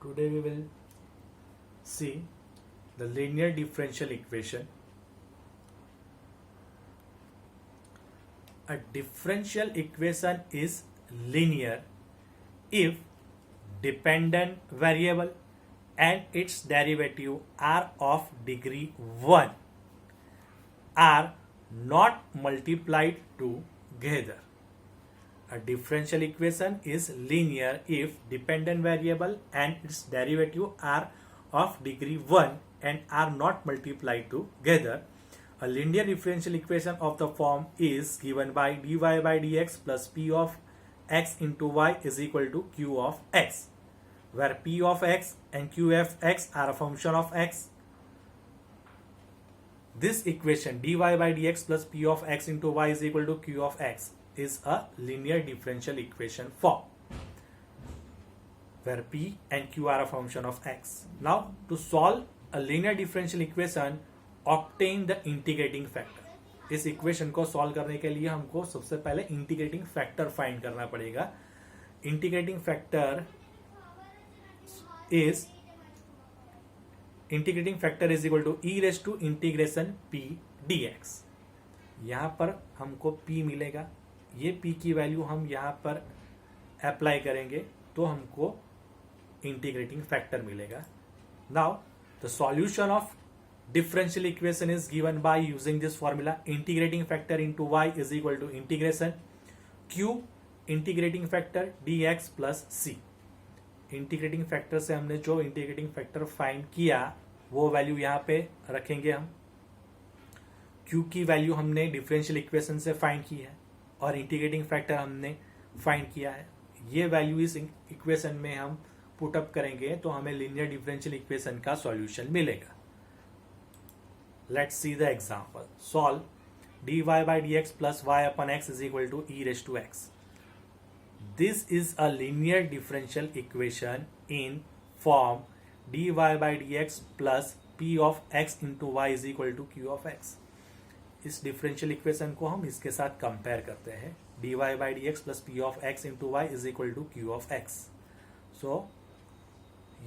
Today we will see the linear differential equation. A differential equation is linear if dependent variable and its derivative are of degree 1 are not multiplied together. A differential equation is linear if dependent variable and its derivative are of degree 1 and are not multiplied together. A linear differential equation of the form is given by dy by dx plus p of x into y is equal to q of x, where p of x and q of x are a function of x. This equation dy by dx plus p of x into y is equal to q of x is a linear differential equation form, where p and q are a function of x. Now, to solve a linear differential equation, obtain the integrating factor. इस equation को solve करने के लिए हमको सबसे पहले integrating factor find करना पड़ेगा. Integrating factor is equal to e raise to integration p d x. यहाँ पर हमको p मिलेगा. ये p की वैल्यू हम यहाँ पर अप्लाई करेंगे तो हमको इंटीग्रेटिंग फैक्टर मिलेगा. Now the solution of differential equation is given by using this formula. Integrating factor into y is equal to integration q integrating factor dx plus c. Integrating factor से हमने जो integrating factor find किया वो value यहाँ पे रखेंगे हम. q की वैल्यू हमने डिफरेंशियल इक्वेशन से फाइंड की है और इंटीग्रेटिंग फैक्टर हमने फाइंड किया है. ये वैल्यू इस इक्वेशन में हम पुटअप करेंगे तो हमें लीनियर डिफरेंशियल इक्वेशन का सॉल्यूशन मिलेगा. Let's see the example. Solve dy by dx plus y upon x is equal to e raised to x. This is a linear differential equation in form dy by dx plus p of x into y is equal to q of x. इस differential equation को हम इसके साथ compare करते हैं. dy by dx plus p of x into y is equal to q of x. So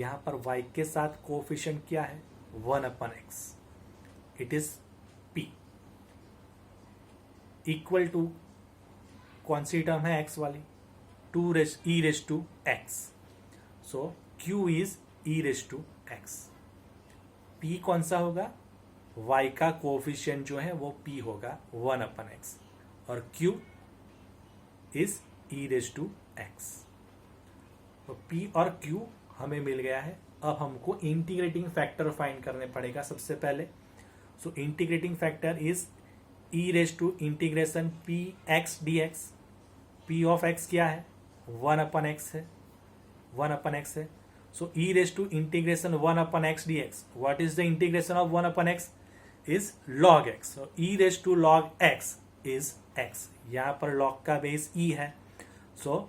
यहाँ पर y के साथ कोफिशिएंट क्या है? 1 upon x. It is p equal to कौन सी टर्म है x वाली? 2 e raise to x. So q is e raise to x. p कौन सा होगा? y का कोफिशिएंट जो है वो p होगा 1 अपन x और q is e raise to x. तो p और q हमें मिल गया है. अब हमको इंटीग्रेटिंग फैक्टर फाइंड करने पड़ेगा सबसे पहले. So integrating factor is e raised to integration p x dx. p of x क्या है? 1 upon x है. 1 upon x है. So e raised to integration 1 upon x dx. What is the integration of 1 upon x? Is log x. So e raised to log x is x. यहाँ पर log का base e है. So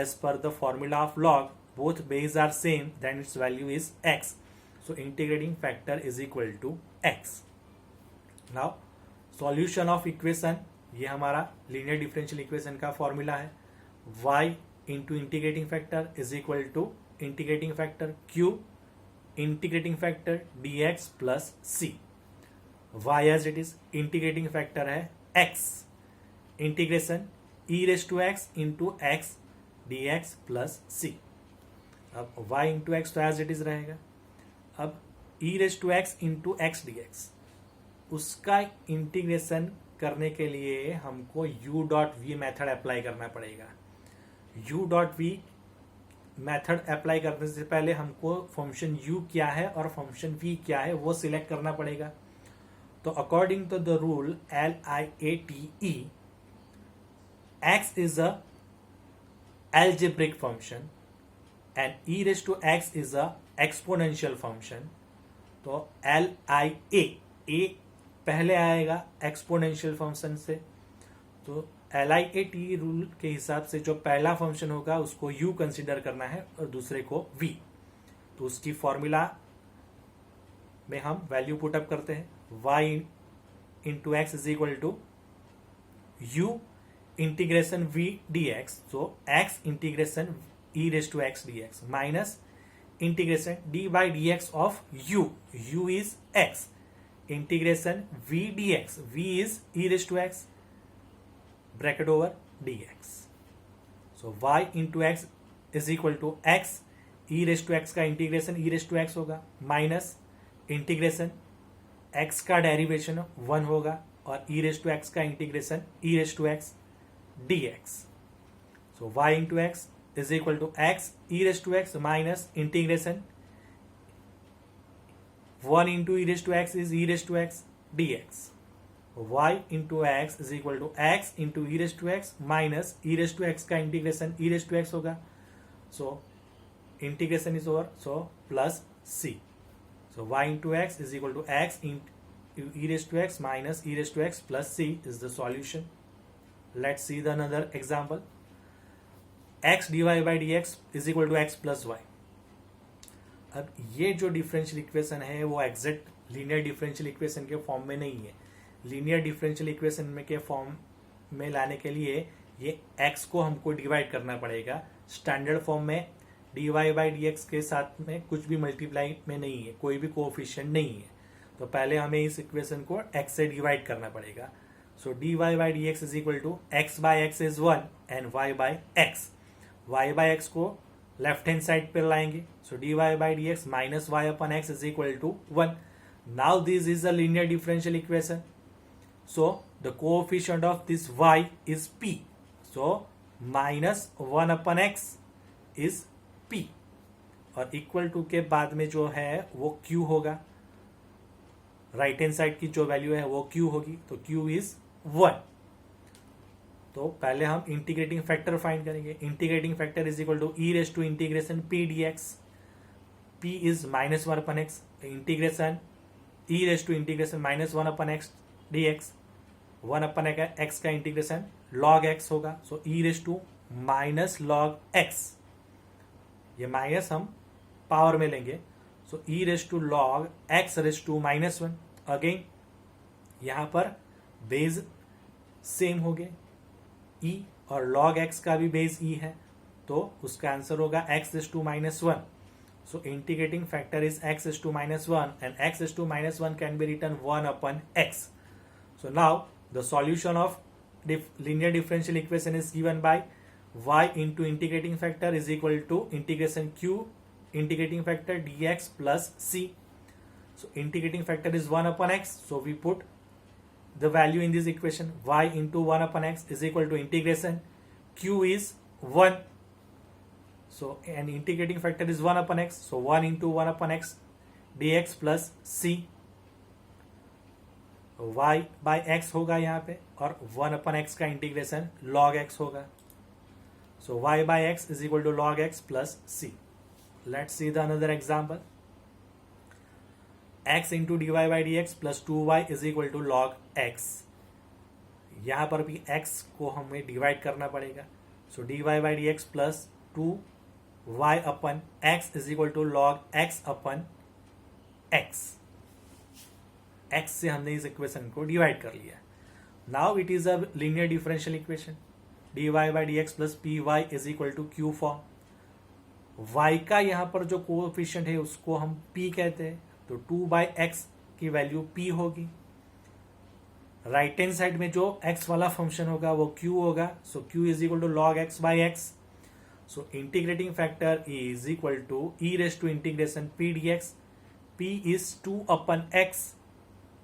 as per the formula of log, both base are same, then its value is x. So integrating factor is equal to x. Now solution of equation, ये हमारा linear differential equation का formula है. y into integrating factor is equal to integrating factor q integrating factor dx plus c. y as it is integrating factor है x integration e raise to x into x dx plus c. अब y into x तो as it is रहेगा. अब e raise to x into x dx, उसका integration करने के लिए हमको u dot v method apply करना पड़ेगा. u dot v method apply करने से पहले हमको फंक्शन u क्या है और फंक्शन v क्या है वो सिलेक्ट करना पड़ेगा. तो according to the rule LIATE, x is a algebraic function and e raised to x is a exponential function. तो LIA a पहले आएगा एक्सपोनेंशियल फंक्शन से. तो LIATE रूल के हिसाब से जो पहला फंक्शन होगा उसको u कंसिडर करना है और दूसरे को v. तो उसकी फॉर्मूला में हम वैल्यू पुटअप करते हैं. y into x is equal to u integration v dx. So x integration e raise to x dx minus integration d by d x of u is x, integration v dx, v is e raised to x, bracket over dx. So y into x is equal to x, e raise to x का integration e raise to x होगा, minus integration x का derivation 1 होगा और e raise to x का integration e raise to x dx. So y into x is equal to x e raise to x minus integration 1 into e raise to x is e raise to x dx. y into x is equal to x into e raise to x minus e raise to x का integration e raise to x होगा. So integration is over, so plus c. सो y into x is equal to x into e raise to x minus e raise to x plus c is the solution. Let's see the another example. x dy by d x is equal to x plus y. अब ये जो differential equation है वो exact linear differential equation के form में नहीं है. Linear differential equation में के फॉर्म में लाने के लिए ये x को हमको डिवाइड करना पड़ेगा. स्टैंडर्ड फॉर्म में dy बाई डी एक्स के साथ में कुछ भी मल्टीप्लाई में नहीं है, कोई भी कोएफिशिएंट नहीं है. तो पहले हमें इस इक्वेशन को x से डिवाइड करना पड़ेगा. So dy by d x is equal to x by x is 1 and y by x. y by x को लेफ्ट हैंड साइड पर लाएंगे. So dy by d x minus y upon x is equal to 1. Now this is a linear differential equation. So the coefficient of this y is p. So minus 1 upon x is p. और equal to के बाद में जो है वो q होगा. Right hand side की जो वैल्यू है वो q होगी. तो q इज 1. तो पहले हम इंटीग्रेटिंग फैक्टर फाइंड करेंगे. Integrating factor is equal to e raise to integration p dx. p is minus 1 upon x. Integration e raise to integration minus 1 upon x dx. 1 upon x का integration log x होगा. So e raise to minus log x, ये minus हम power में लेंगे. So e raise to log x raise to minus 1. Again यहां पर base same हो गए e, और log x का भी बेस e है, तो उसका आंसर होगा x raise to minus 1. So integrating factor is x raise to minus 1 and x raise to minus 1 can be written 1 upon x. So now the solution of linear differential equation is given by y into integrating factor is equal to integration q integrating factor dx plus c. So integrating factor is 1 upon x. So we put the value in this equation. Y into 1 upon x is equal to integration q is 1. So and integrating factor is 1 upon x. So 1 into 1 upon x dx plus c. y by x होगा यहाँ पे, और 1 अपन x का integration log x होगा. So y by x is equal to log x plus c. Let's see the another example. x into d y by d x plus 2y is equal to log x. यहाँ पर भी x को हमें divide करना पड़ेगा. So d y by d x plus 2y upon x is equal to log x upon x. x से हमने इस इक्वेशन को डिवाइड कर लिया. Now it is a linear differential equation. dy by d x plus p y is equal to q form. y का यहाँ पर जो कोएफिशिएंट है उसको हम p कहते हैं. तो 2 बाई एक्स की वैल्यू p होगी. राइट हैंड साइड में जो x वाला फंक्शन होगा वो q होगा. So q is equal to log x by x. So integrating factor is equal to e raise to integration p dx. p is 2 upon x.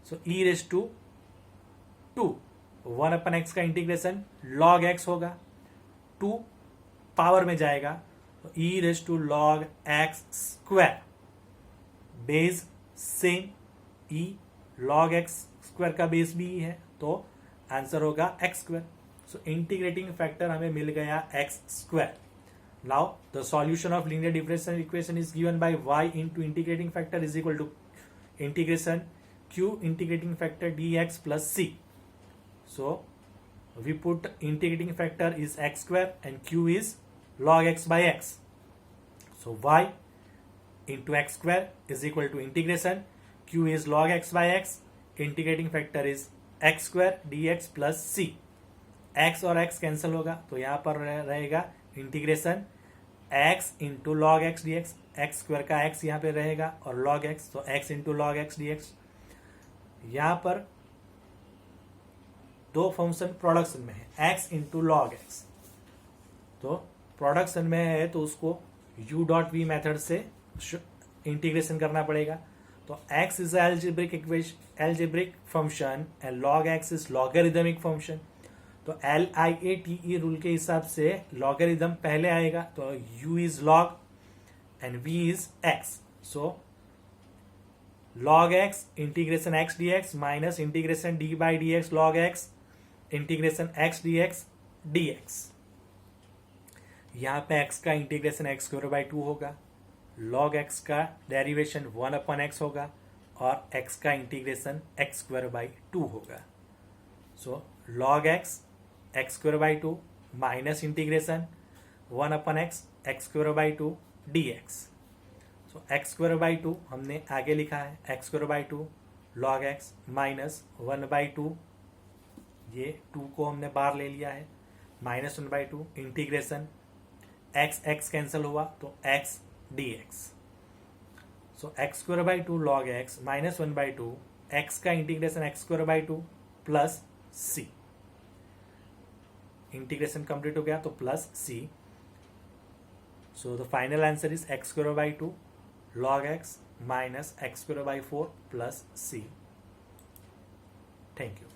So e raise to 2, 1 upon x का integration log x होगा. 2 power में जाएगा तो e raise to log x square. Base same, e log x square का base भी है, तो answer होगा x square. So integrating factor हमें मिल गया x square. Now the solution of linear differential equation is given by y into integrating factor is equal to integration q integrating factor dx plus c. So we put integrating factor is x square and q is log x by x. So y into x square is equal to integration q is log x by x. Integrating factor is x square dx plus c. x और x cancel होगा तो यहाँ पर रहेगा integration x into log x D x, x square का x यहाँ पे रहेगा और लॉग एक्स, तो x into log x D x. यहाँ पर दो फंक्शन प्रोडक्शन में है, एक्स इंटू लॉग एक्स, तो प्रोडक्शन में है तो उसको u डॉट वी मेथड से इंटीग्रेशन करना पड़ेगा। तो x is algebraic function and log x is logarithmic function. तो LIATE रूल के हिसाब से लॉगरिदम पहले आएगा, तो u is log and v is x। So log x integration x dx minus integration d by d x log x integration x dx dx। यहाँ पे x का इंटीग्रेशन एक्स स्क्वायर बाई 2 होगा, log x का derivation 1/x होगा और x का integration x square by 2 होगा। सो log x x square by 2 minus integration 1/x x square by 2 dx। So x square by 2 हमने आगे लिखा है, x square by 2 log x minus 1/2, ये 2 को हमने बाहर ले लिया है, माइनस 1/2 इंटीग्रेशन x कैंसिल हुआ तो x dx। So x square by 2 log x minus 1/2, x का integration x square by 2 plus c, integration complete हो गया तो plus c। So the final answer is x square by 2 log x minus x square by 4 plus c। Thank you.